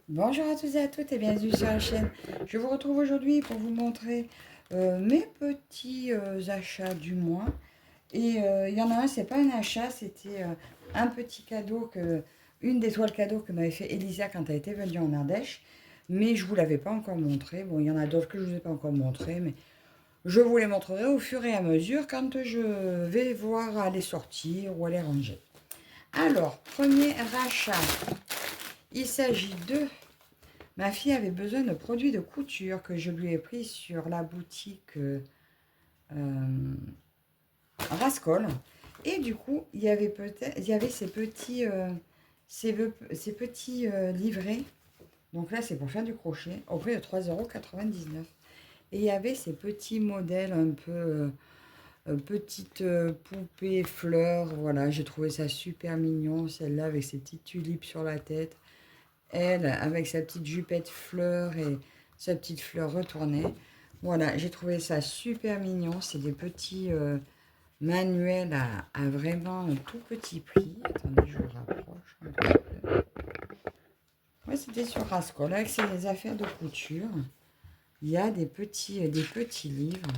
Bonjour à tous et à toutes et bienvenue sur la chaîne. Je vous retrouve aujourd'hui pour vous montrer mes petits achats du mois. Et il y en a un, c'est pas un achat, c'était un petit cadeau, une des toiles cadeaux que m'avait fait Elisa quand elle était venue en Ardèche. Mais je ne vous l'avais pas encore montré. Bon, il y en a d'autres que je ne vous ai pas encore montré, mais je vous les montrerai au fur et à mesure quand je vais voir à les sortir ou à les ranger. Alors, premier rachat, il s'agit de... Ma fille avait besoin de produits de couture que je lui ai pris sur la boutique Rascol. Et du coup, il y avait ces petits livrets. Donc là, c'est pour faire du crochet au prix de 3,99 €. Et il y avait ces petits modèles un peu petites poupées fleurs. Voilà, j'ai trouvé ça super mignon. Celle-là avec ses petites tulipes sur la tête. Elle, avec sa petite jupette fleur et sa petite fleur retournée. Voilà, j'ai trouvé ça super mignon. C'est des petits manuels à vraiment un tout petit prix. Attendez, je vous rapproche un petit peu. Ouais, c'était sur Rascol. Avec ses affaires de couture, il y a des petits livres.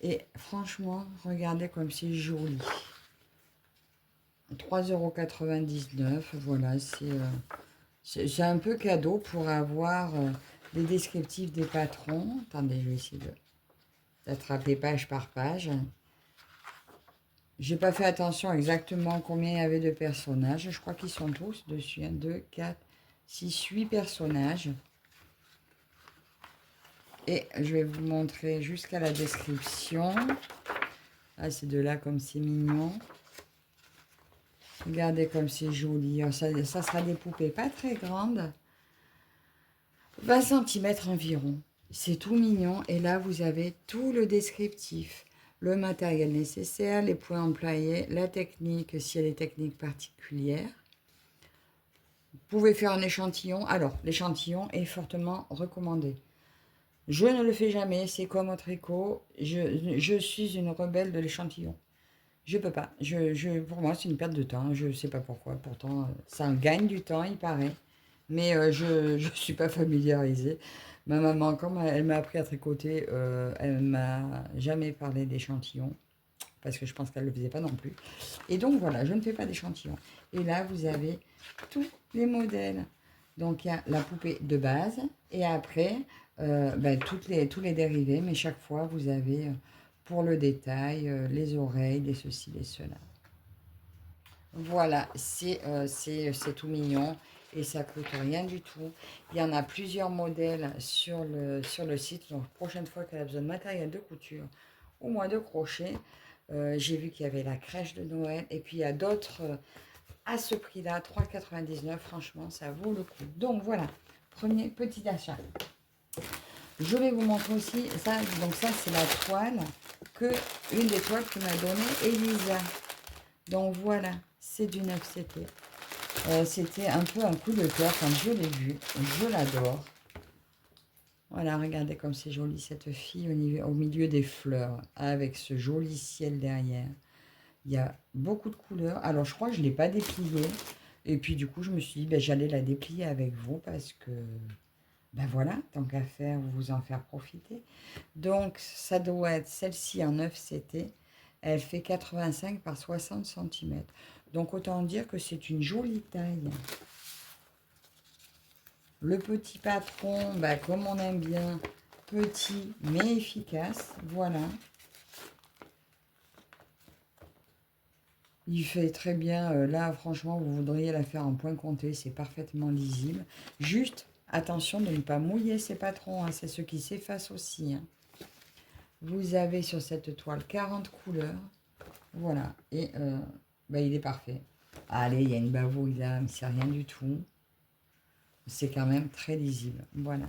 Et franchement, regardez comme c'est joli. 3,99 €. Voilà, c'est un peu cadeau pour avoir les descriptifs des patrons. Attendez, je vais essayer d'attraper page par page. J'ai pas fait attention exactement combien il y avait de personnages. Je crois qu'ils sont tous dessus. 1, 2, 4, 6, 8 personnages. Et je vais vous montrer jusqu'à la description. Ah, c'est de là comme c'est mignon. Regardez comme c'est joli. Ça sera des poupées pas très grandes. 20 centimètres environ. C'est tout mignon. Et là, vous avez tout le descriptif. Le matériel nécessaire, les points employés, la technique, si elle est technique particulière. Vous pouvez faire un échantillon. Alors, l'échantillon est fortement recommandé. Je ne le fais jamais. C'est comme au tricot. Je suis une rebelle de l'échantillon. Je peux pas. Pour moi, c'est une perte de temps. Je ne sais pas pourquoi. Pourtant, ça gagne du temps, il paraît. Mais je ne suis pas familiarisée. Ma maman, comme elle m'a appris à tricoter, elle m'a jamais parlé d'échantillon. Parce que je pense qu'elle ne le faisait pas non plus. Et donc voilà, je ne fais pas d'échantillon. Et là, vous avez tous les modèles. Donc il y a la poupée de base. Et après, tous les dérivés. Mais chaque fois, vous avez pour le détail, les oreilles, les ceci, les cela. Voilà, c'est tout mignon et ça coûte rien du tout. Il y en a plusieurs modèles sur le site. Donc, prochaine fois qu'elle a besoin de matériel de couture ou moins de crochet, j'ai vu qu'il y avait la crèche de Noël et puis il y a d'autres à ce prix-là, 3,99 €. Franchement, ça vaut le coup. Donc voilà, premier petit achat. Je vais vous montrer aussi ça. Donc ça, c'est la toile une des toiles que m'a donnée Elisa. Donc voilà, c'est du 9CT. C'était un peu un coup de cœur quand je l'ai vue. Je l'adore. Voilà, regardez comme c'est joli cette fille au milieu des fleurs, avec ce joli ciel derrière. Il y a beaucoup de couleurs. Alors, je crois que je ne l'ai pas dépliée. Et puis, du coup, je me suis dit, ben, j'allais la déplier avec vous parce que, ben voilà, tant qu'à faire, vous en faire profiter. Donc, ça doit être celle-ci en 9CT. Elle fait 85 par 60 cm. Donc, autant dire que c'est une jolie taille. Le petit patron, bah, comme on aime bien, petit mais efficace. Voilà. Il fait très bien. Là, franchement, vous voudriez la faire en point compté. C'est parfaitement lisible. Juste, attention de ne pas mouiller ces patrons. Hein, c'est ce qui s'efface aussi. Hein. Vous avez sur cette toile 40 couleurs. Voilà. Et bah, il est parfait. Allez, il y a une bavouille là, mais c'est rien du tout. C'est quand même très lisible. Voilà.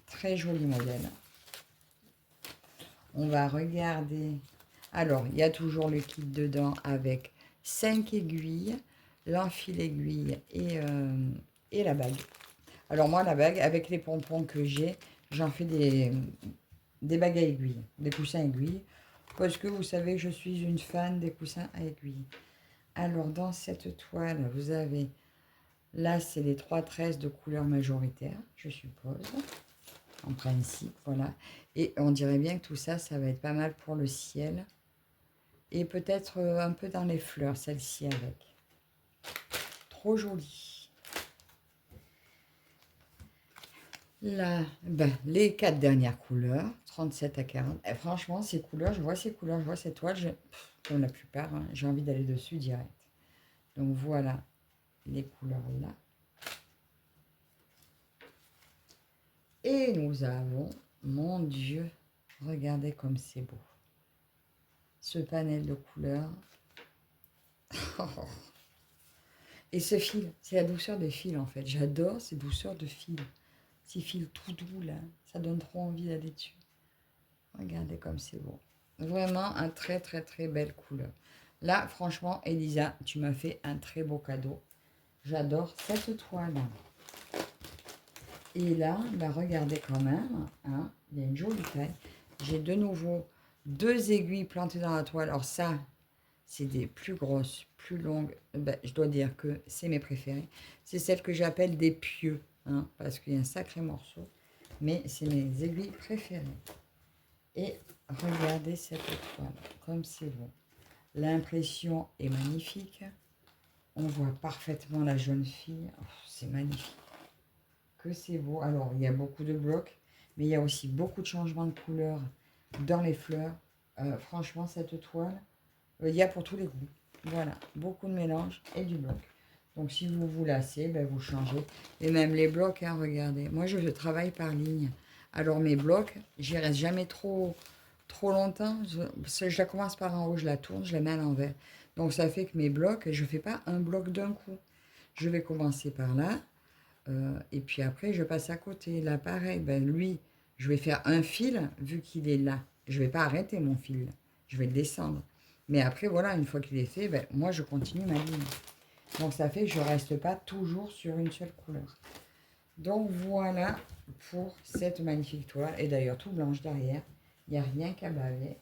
Très joli modèle. On va regarder. Alors, il y a toujours le kit dedans avec 5 aiguilles, l'enfil aiguille et la bague. Alors moi, la bague, avec les pompons que j'ai, j'en fais des bagues à aiguilles, des coussins à aiguilles, parce que vous savez que je suis une fan des coussins à aiguilles. Alors, dans cette toile, vous avez Là, c'est les 3 tresses de couleur majoritaire, je suppose. En principe, voilà. Et on dirait bien que tout ça, ça va être pas mal pour le ciel. Et peut-être un peu dans les fleurs, celle-ci avec. Trop jolie. Là, ben, les 4 dernières couleurs, 37 à 40. Et franchement, ces couleurs, je vois cette toile, comme la plupart, hein, j'ai envie d'aller dessus direct. Donc voilà les couleurs là. Et nous avons, mon Dieu, regardez comme c'est beau. Ce panel de couleurs. Et ce fil, c'est la douceur des fils en fait. J'adore ces douceurs de fils. Ces fils tout doux là, ça donne trop envie d'aller dessus. Regardez comme c'est beau. Vraiment un très très très belle couleur. Là, franchement, Elisa, tu m'as fait un très beau cadeau. J'adore cette toile. Et là, bah regardez quand même, hein, il y a une jolie taille. J'ai de nouveau 2 aiguilles plantées dans la toile. Alors ça, c'est des plus grosses, plus longues. Ben, je dois dire que c'est mes préférées. C'est celles que j'appelle des pieux, hein, parce qu'il y a un sacré morceau. Mais c'est mes aiguilles préférées. Et regardez cette toile, comme c'est beau. L'impression est magnifique. On voit parfaitement la jeune fille. Oh, c'est magnifique. Que c'est beau. Alors, il y a beaucoup de blocs, mais il y a aussi beaucoup de changements de couleur dans les fleurs. Franchement, cette toile, il y a pour tous les goûts. Voilà, beaucoup de mélange et du bloc. Donc, si vous vous lassez, ben, vous changez. Et même les blocs, hein, regardez. Moi, je travaille par ligne. Alors, mes blocs, j'y reste jamais trop longtemps. Je la commence par en haut, je la tourne, je la mets à l'envers. Donc, ça fait que mes blocs, je ne fais pas un bloc d'un coup. Je vais commencer par là. Et puis après, je passe à côté. Là, pareil, ben, lui, je vais faire un fil, vu qu'il est là. Je ne vais pas arrêter mon fil. Je vais le descendre. Mais après, voilà, une fois qu'il est fait, ben, moi, je continue ma ligne. Donc, ça fait que je ne reste pas toujours sur une seule couleur. Donc, voilà pour cette magnifique toile. Et d'ailleurs, tout blanche derrière. Il n'y a rien qu'à baver.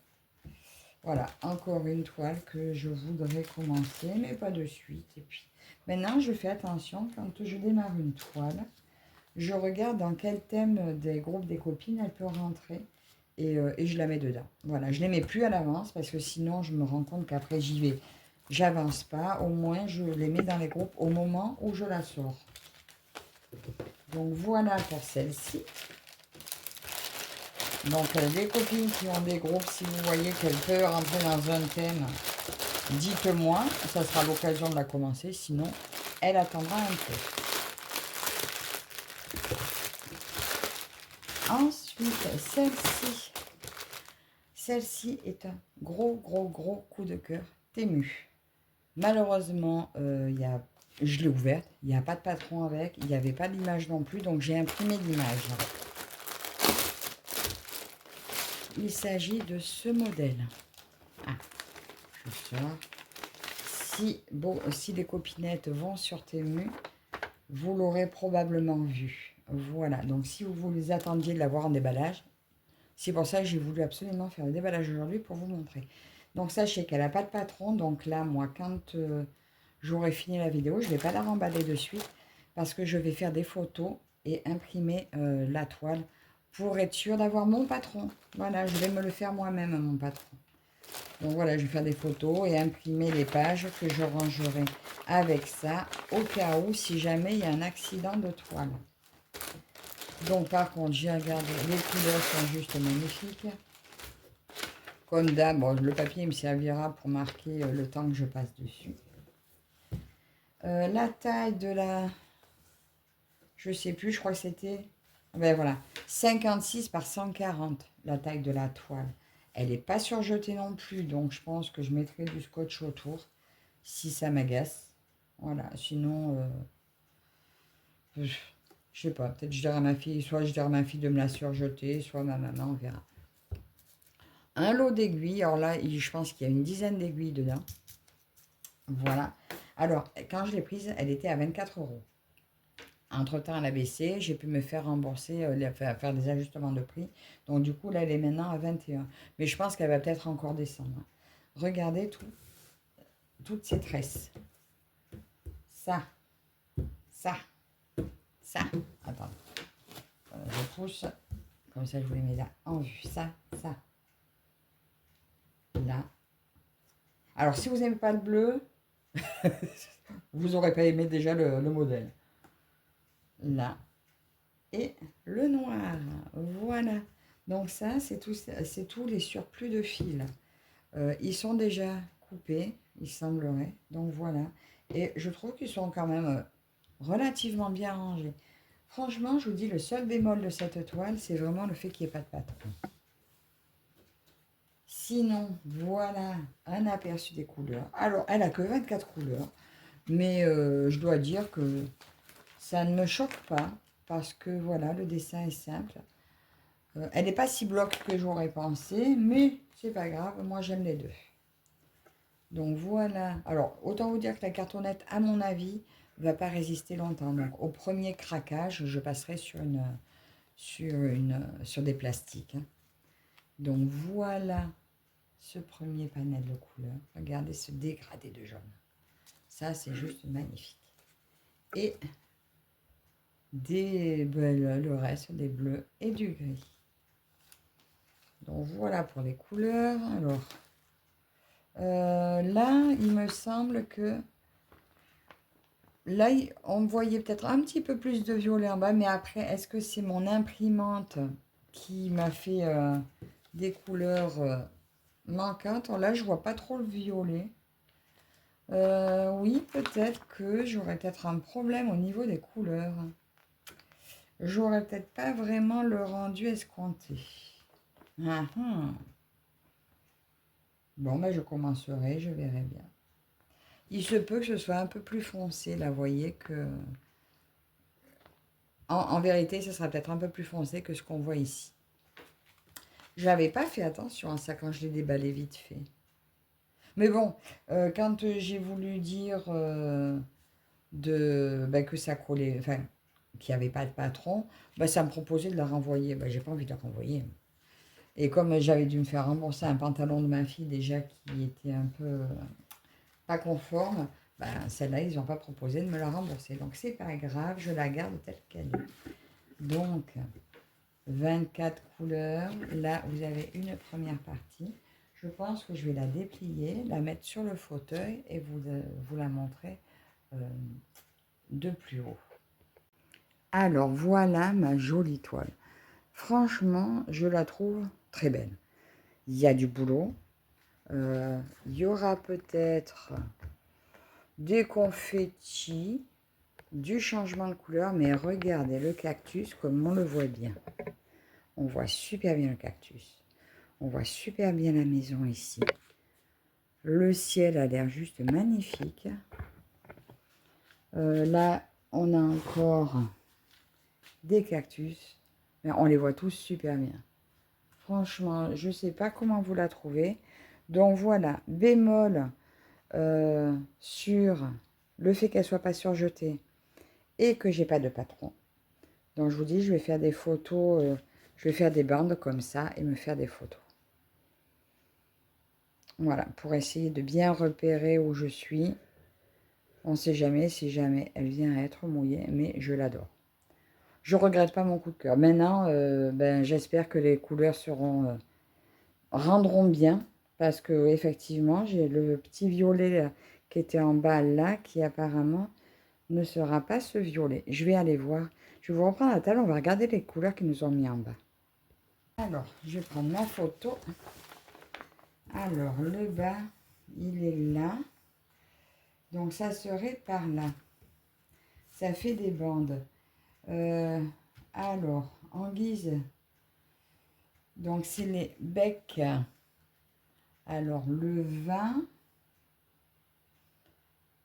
Voilà, encore une toile que je voudrais commencer, mais pas de suite. Et puis, maintenant, je fais attention quand je démarre une toile. Je regarde dans quel thème des groupes des copines elle peut rentrer et je la mets dedans. Voilà, je ne les mets plus à l'avance parce que sinon je me rends compte qu'après j'y vais. J'avance pas, au moins je les mets dans les groupes au moment où je la sors. Donc voilà pour celle-ci. Donc les copines qui ont des groupes, si vous voyez qu'elle peut rentrer dans un thème, dites-moi, ça sera l'occasion de la commencer, sinon elle attendra un peu. Ensuite, celle-ci. Celle-ci est un gros coup de cœur Temu. Malheureusement, je l'ai ouverte. Il n'y a pas de patron avec. Il n'y avait pas d'image non plus. Donc, j'ai imprimé l'image. Il s'agit de ce modèle. Ah, je sors. Si les copinettes vont sur Temu, vous l'aurez probablement vu. Voilà. Donc, si vous les attendiez de l'avoir en déballage, c'est pour ça que j'ai voulu absolument faire le déballage aujourd'hui pour vous montrer. Donc sachez qu'elle n'a pas de patron. Donc là, moi, quand j'aurai fini la vidéo, je ne vais pas la remballer de suite parce que je vais faire des photos et imprimer la toile pour être sûr d'avoir mon patron. Voilà, je vais me le faire moi-même, mon patron. Donc voilà, je vais faire des photos et imprimer les pages que je rangerai avec ça au cas où si jamais il y a un accident de toile. Donc par contre, j'ai regardé, les couleurs sont juste magnifiques. Comme d'hab, bon, le papier me servira pour marquer le temps que je passe dessus. La taille de la... Je sais plus, je crois que c'était... Ben voilà, 56 par 140, la taille de la toile. Elle n'est pas surjetée non plus, donc je pense que je mettrai du scotch autour, si ça m'agace. Voilà, sinon... je sais pas, peut-être je dirai à ma fille, soit je dirai à ma fille de me la surjeter, soit ma maman, on verra. Un lot d'aiguilles, alors là, je pense qu'il y a une dizaine d'aiguilles dedans. Voilà. Alors, quand je l'ai prise, elle était à 24 €. Entre-temps, elle a baissé. J'ai pu me faire rembourser, faire des ajustements de prix. Donc, du coup, là, elle est maintenant à 21. Mais je pense qu'elle va peut-être encore descendre. Regardez toutes ces tresses. Ça, ça. Attends. Je pousse. Comme ça, je vous les mets là en vue. Ça. Là. Alors, si vous n'aimez pas le bleu, vous n'aurez pas aimé déjà le modèle. Là. Et le noir. Voilà. Donc ça, c'est tous les surplus de fil. Ils sont déjà coupés, il semblerait. Donc voilà. Et je trouve qu'ils sont quand même relativement bien rangés. Franchement, je vous dis, le seul bémol de cette toile, c'est vraiment le fait qu'il n'y ait pas de patron. Sinon, voilà un aperçu des couleurs. Alors, elle a que 24 couleurs. Mais je dois dire que ça ne me choque pas. Parce que voilà, le dessin est simple. Elle n'est pas si bloque que j'aurais pensé. Mais c'est pas grave, moi j'aime les deux. Donc voilà. Alors, autant vous dire que la cartonnette, à mon avis, ne va pas résister longtemps. Donc, au premier craquage, je passerai sur des plastiques. Hein. Donc, voilà ce premier panel de couleurs. Regardez ce dégradé de jaune. Ça, c'est juste magnifique. Et le reste des bleus et du gris. Donc, voilà pour les couleurs. Alors, là, il me semble que là, on voyait peut-être un petit peu plus de violet en bas, mais après, est-ce que c'est mon imprimante qui m'a fait des couleurs manquantes? Là, je vois pas trop le violet. Oui, peut-être que j'aurais peut-être un problème au niveau des couleurs. J'aurais peut-être pas vraiment le rendu escompté. Bon, ben, je commencerai, je verrai bien. Il se peut que ce soit un peu plus foncé, là, vous voyez que... En vérité, ce sera peut-être un peu plus foncé que ce qu'on voit ici. Je n'avais pas fait attention à ça quand je l'ai déballé vite fait. Mais bon, quand j'ai voulu dire que ça collait, enfin, qu'il n'y avait pas de patron, ça me proposait de la renvoyer. J'ai pas envie de la renvoyer. Et comme j'avais dû me faire rembourser un pantalon de ma fille déjà qui était un peu pas conforme, celle-là, ils n'ont pas proposé de me la rembourser. Donc, c'est pas grave, je la garde telle qu'elle est. Donc, 24 couleurs. Là, vous avez une première partie. Je pense que je vais la déplier, la mettre sur le fauteuil et vous la montrer de plus haut. Alors, voilà ma jolie toile. Franchement, je la trouve très belle. Il y a du boulot. Il y aura peut-être des confettis, du changement de couleur, mais regardez le cactus comme on le voit bien. On voit super bien le cactus. On voit super bien la maison ici. Le ciel a l'air juste magnifique. Là, on a encore des cactus. Mais on les voit tous super bien. Franchement, je ne sais pas comment vous la trouvez. Donc voilà, bémol sur le fait qu'elle ne soit pas surjetée et que j'ai pas de patron. Donc je vous dis, je vais faire des photos, je vais faire des bandes comme ça et me faire des photos. Voilà, pour essayer de bien repérer où je suis. On ne sait jamais si jamais elle vient à être mouillée, mais je l'adore. Je ne regrette pas mon coup de cœur. Maintenant, j'espère que les couleurs rendront bien, parce que effectivement, j'ai le petit violet qui était en bas là, qui apparemment ne sera pas ce violet. Je vais aller voir. Je vais vous reprendre la table, on va regarder les couleurs qu'ils nous ont mis en bas. Alors, je vais prendre ma photo. Alors, le bas, il est là. Donc, ça serait par là. Ça fait des bandes. Alors, en guise, donc c'est les becs. Alors, le 20,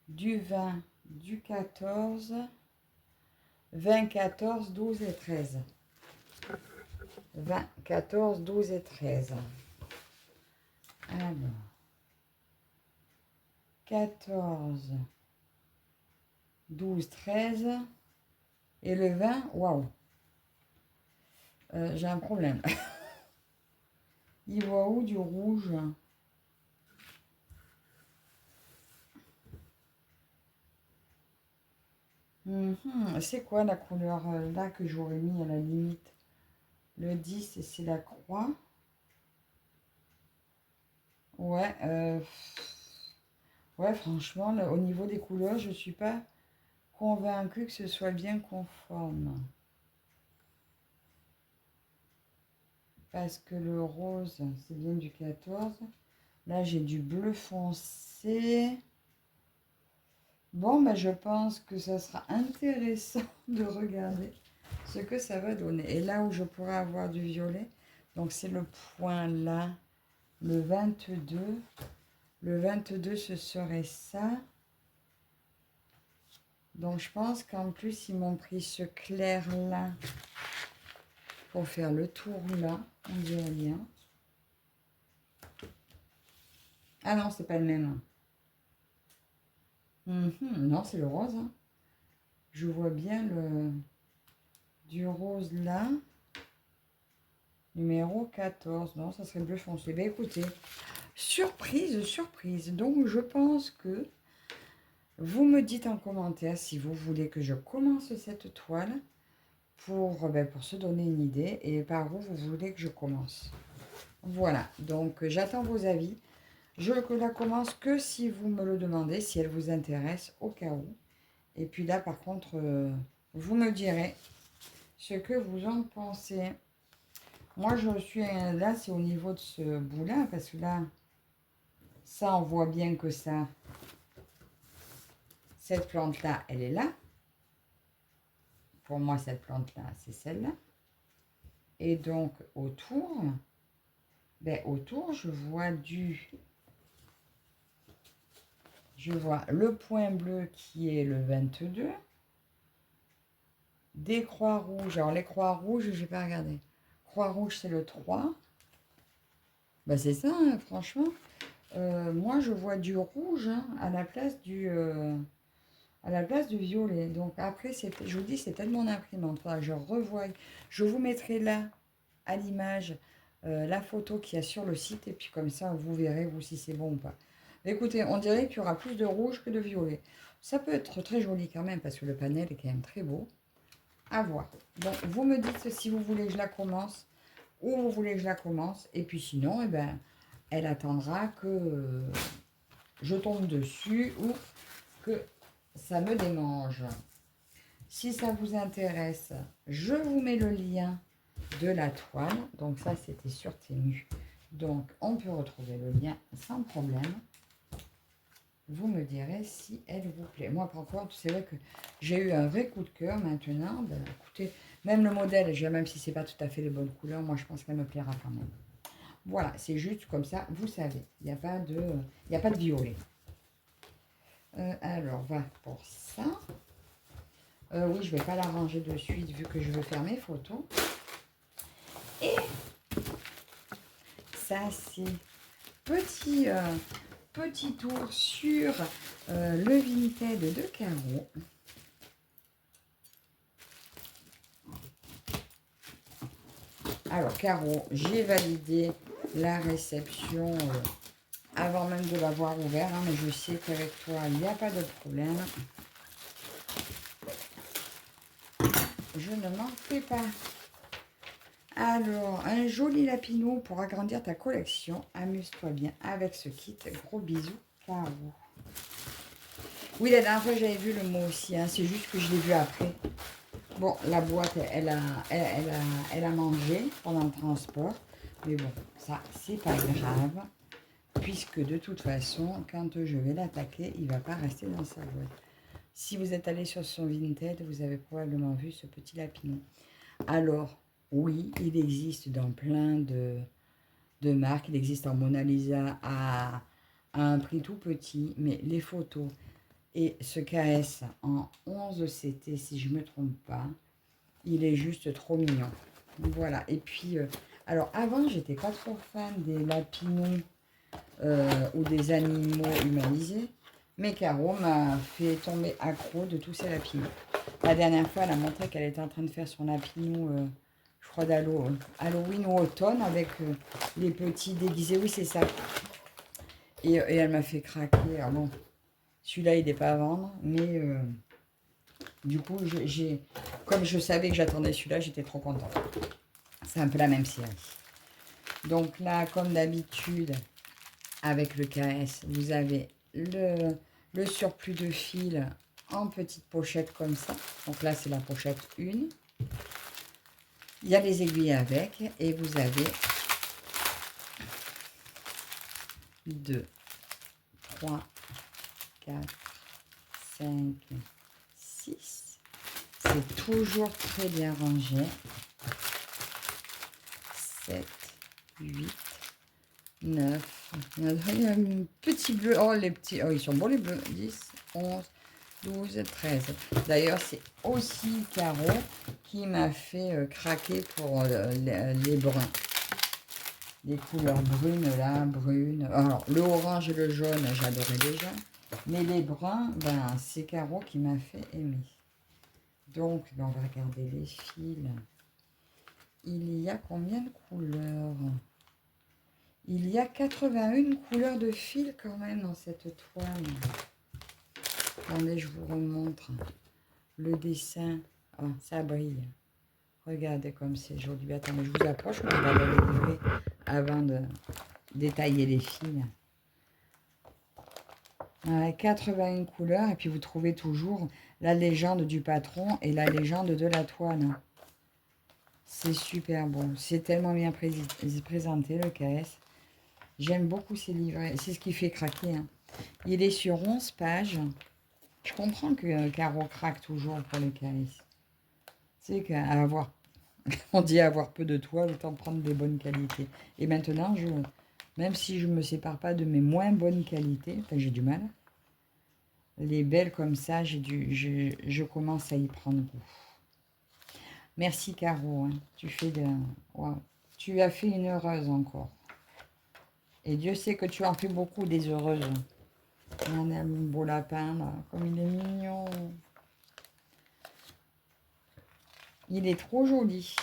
du 20, du 14, 20, 14, 12 et 13. 20, 14, 12 et 13. Alors, 14, 12, 13. Et le 20, waouh. J'ai un problème. Il voit où du rouge? C'est quoi la couleur là que j'aurais mis à la limite? Le 10, c'est la croix. Ouais, ouais, franchement, là, au niveau des couleurs, je ne suis pas convaincue que ce soit bien conforme. Parce que le rose, c'est bien du 14. Là, j'ai du bleu foncé. Bon, ben, je pense que ça sera intéressant de regarder ce que ça va donner. Et là où je pourrais avoir du violet, donc c'est le point là, le 22. Le 22, ce serait ça. Donc, je pense qu'en plus, ils m'ont pris ce clair-là pour faire le tour là. On dirait bien. Ah non, c'est pas le même. Non, c'est le rose. Hein. Je vois bien du rose là. Numéro 14. Non, ça serait bleu foncé. Ben écoutez, surprise, surprise. Donc, je pense que vous me dites en commentaire si vous voulez que je commence cette toile pour se donner une idée et par où vous voulez que je commence. Voilà, donc j'attends vos avis. Je la commence que si vous me le demandez, si elle vous intéresse au cas où. Et puis là, par contre, vous me direz ce que vous en pensez. Moi, je suis là, c'est au niveau de ce bout-là, parce que là, ça, on voit bien que ça, cette plante-là, elle est là. Pour moi, cette plante-là, c'est celle-là. Et donc, autour, je vois le point bleu qui est le 22. Des croix rouges. Alors, les croix rouges, je n'ai pas regardé. Croix rouge, c'est le 3. Ben, c'est ça, hein, franchement. Moi, je vois du rouge hein, à la place du violet. Donc, après, je vous dis, c'est tellement imprimante. Voilà, je revois. Je vous mettrai là, à l'image, la photo qu'il y a sur le site. Et puis, comme ça, vous verrez, vous, si c'est bon ou pas. Mais écoutez, on dirait qu'il y aura plus de rouge que de violet. Ça peut être très joli quand même, parce que le panel est quand même très beau. À voir. Donc, vous me dites si vous voulez que je la commence ou vous voulez que je la commence. Et puis sinon, eh ben, elle attendra que je tombe dessus ou que ça me démange. Si ça vous intéresse, je vous mets le lien de la toile. Donc ça, c'était sur Temu. Donc, on peut retrouver le lien sans problème. Vous me direz si elle vous plaît. Moi, par contre, c'est vrai que j'ai eu un vrai coup de cœur maintenant. Ben, écoutez, même le modèle, même si c'est pas tout à fait les bonnes couleurs, moi, je pense qu'elle me plaira quand même. Voilà, c'est juste comme ça, vous savez. Il n'y a pas de violet. Alors, va pour ça. Oui, je ne vais pas la ranger de suite vu que je veux faire mes photos. Et ça, c'est petit tour sur le Vinted de Caro. Alors, Caro, j'ai validé la réception avant même de l'avoir ouvert, hein, mais je sais qu'avec toi, il n'y a pas de problème. Je ne m'en fais pas. Alors, un joli lapinou pour agrandir ta collection. Amuse-toi bien avec ce kit. Gros bisous, Caro. Oui, la dernière fois, j'avais vu le mot aussi. Hein, c'est juste que je l'ai vu après. Bon, la boîte, elle a mangé pendant le transport. Mais bon, ça, c'est pas grave. Puisque de toute façon, quand je vais l'attaquer, il ne va pas rester dans sa boîte. Si vous êtes allé sur son Vinted, vous avez probablement vu ce petit lapinou. Alors, oui, il existe dans plein de marques. Il existe en Mona Lisa à un prix tout petit. Mais les photos et ce KS en 11 CT, si je ne me trompe pas, il est juste trop mignon. Voilà. Et puis, alors avant, j'étais pas trop fan des lapinous ou des animaux humanisés. Mais Caro m'a fait tomber accro de tous ces lapinous. La dernière fois, elle a montré qu'elle était en train de faire son lapinou, je crois d'Halloween ou automne, avec les petits déguisés. Oui, c'est ça. Et elle m'a fait craquer. Alors bon, celui-là, il n'est pas à vendre, mais Du coup, comme je savais que j'attendais celui-là, j'étais trop contente. C'est un peu la même série. Donc là, comme d'habitude, avec le KS, vous avez le surplus de fil en petite pochette comme ça. Donc là, c'est la pochette 1. Il y a les aiguilles avec et vous avez 2, 3, 4, 5, 6. C'est toujours très bien rangé. 7, 8, 9. Il y a un petit bleu. Oh, les petits. Oh, ils sont bons les bleus. 10, 11, 12, 13. D'ailleurs, c'est aussi Caro qui m'a fait craquer pour les bruns. Les couleurs brunes là, brunes. Alors, le orange et le jaune, j'adorais déjà. Mais les bruns, ben, c'est Caro qui m'a fait aimer. Donc, ben, on va regarder les fils. Il y a combien de couleurs? Il y a 81 couleurs de fils quand même dans cette toile. Attendez, je vous remontre le dessin. Oh, ça brille. Regardez comme c'est joli. Attendez, je vous approche, on va le livrer avant de détailler les fils. Ouais, 81 couleurs et puis vous trouvez toujours la légende du patron et la légende de la toile. C'est super bon. C'est tellement bien présenté le KS. J'aime beaucoup ces livrets. C'est ce qui fait craquer. Hein. Il est sur 11 pages. Je comprends que Caro craque toujours pour les KS. C'est qu'à avoir, on dit avoir peu de toile, autant prendre des bonnes qualités. Et maintenant, même si je ne me sépare pas de mes moins bonnes qualités, enfin j'ai du mal, les belles comme ça, je commence à y prendre goût. Merci Caro, hein. Wow. Tu as fait une heureuse encore. Et Dieu sait que tu en fais beaucoup des heureuses. On a un beau lapin là, comme il est mignon. Il est trop joli.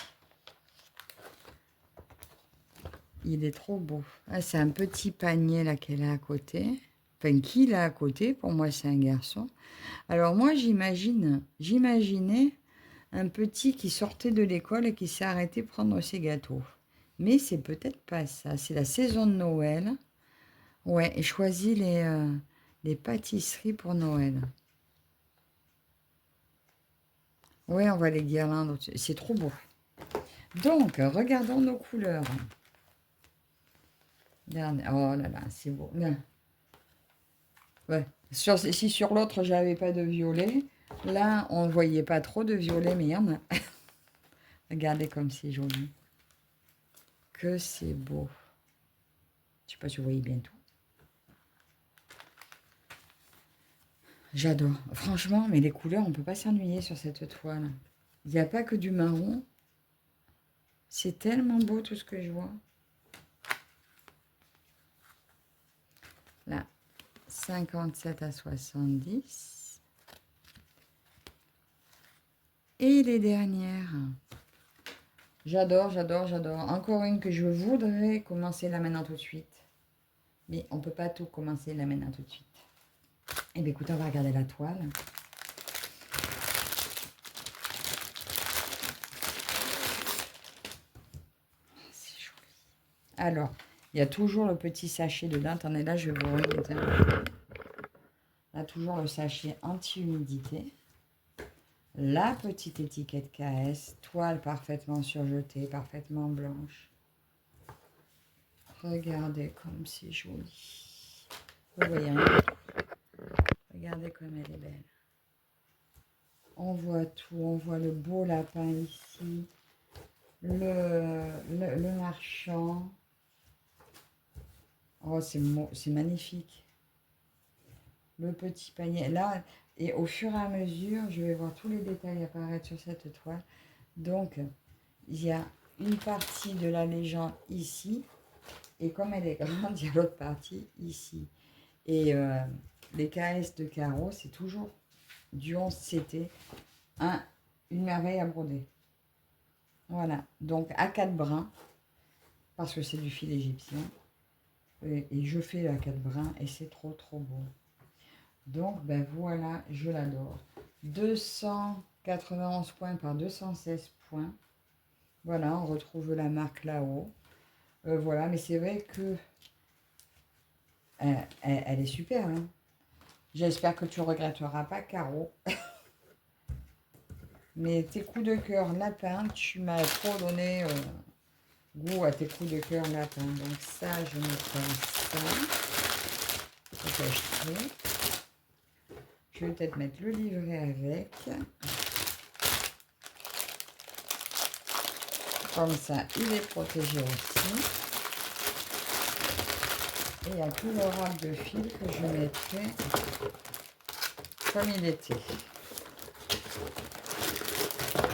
Il est trop beau. Ah, c'est un petit panier là qu'elle a à côté. Enfin, qu'il a à côté. Pour moi, c'est un garçon. Alors moi, j'imaginais un petit qui sortait de l'école et qui s'est arrêté prendre ses gâteaux. Mais c'est peut-être pas ça. C'est la saison de Noël. Ouais, et choisis les pâtisseries pour Noël. Ouais, on voit les guirlandes. C'est trop beau. Donc, regardons nos couleurs. Oh là là, c'est beau. Là. Ouais. Si sur l'autre, j'avais pas de violet, là, on ne voyait pas trop de violet, mais il y en a. Regardez comme c'est joli. Que c'est beau. Je sais pas si vous voyez bien tout. J'adore. Franchement, mais les couleurs, on ne peut pas s'ennuyer sur cette toile. Il n'y a pas que du marron. C'est tellement beau tout ce que je vois. Là, 57 à 70. Et les dernières. J'adore, j'adore, j'adore. Encore une que je voudrais commencer là maintenant tout de suite. Mais on ne peut pas tout commencer là maintenant tout de suite. Eh bien, écoutez, on va regarder la toile. C'est joli. Alors, il y a toujours le petit sachet dedans. Attendez, là, je vais vous remettre. Là, toujours le sachet anti-humidité. La petite étiquette KS. Toile parfaitement surjetée, parfaitement blanche. Regardez comme c'est joli. Vous voyez rien. Regardez comme elle est belle. On voit tout. On voit le beau lapin ici. Le marchand. Oh, c'est magnifique. Le petit panier. Là, et au fur et à mesure, je vais voir tous les détails apparaître sur cette toile. Donc, il y a une partie de la légende ici. Et comme elle est grande, il y a l'autre partie ici. Et les KS de Caro, c'est toujours du 11CT. Une merveille à broder. Voilà. Donc, à 4 brins. Parce que c'est du fil égyptien. Et je fais à 4 brins. Et c'est trop, trop beau. Donc, ben voilà, je l'adore. 291 points par 216 points. Voilà, on retrouve la marque là-haut. Voilà, mais c'est vrai que elle est super. Hein. J'espère que tu regretteras pas, Caro. Mais tes coups de cœur lapin, tu m'as trop donné goût à tes coups de cœur lapin. Donc ça, je mettrai ça. C'est acheté. Je vais peut-être mettre le livret avec. Comme ça, il est protégé aussi. Et il y a tout le râpe de fil que je mettrai comme il était.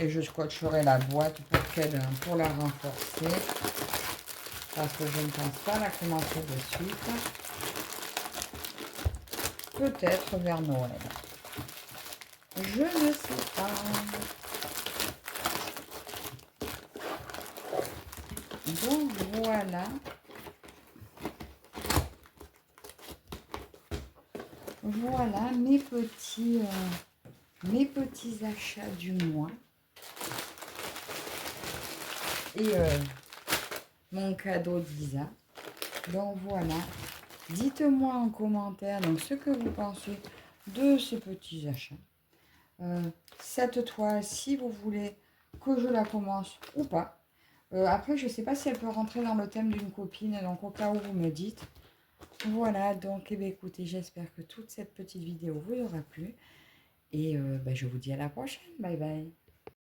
Et je scotcherai la boîte pour la renforcer. Parce que je ne pense pas la commencer de suite. Peut-être vers Noël. Je ne sais pas. Donc voilà. Voilà mes petits achats du mois. Et mon cadeau d'Isa. Donc voilà. Dites-moi en commentaire donc, ce que vous pensez de ces petits achats. Cette toile, si vous voulez que je la commence ou pas. Après, je ne sais pas si elle peut rentrer dans le thème d'une copine. Donc au cas où vous me dites. Voilà, donc écoutez, j'espère que toute cette petite vidéo vous aura plu. Et je vous dis à la prochaine. Bye bye.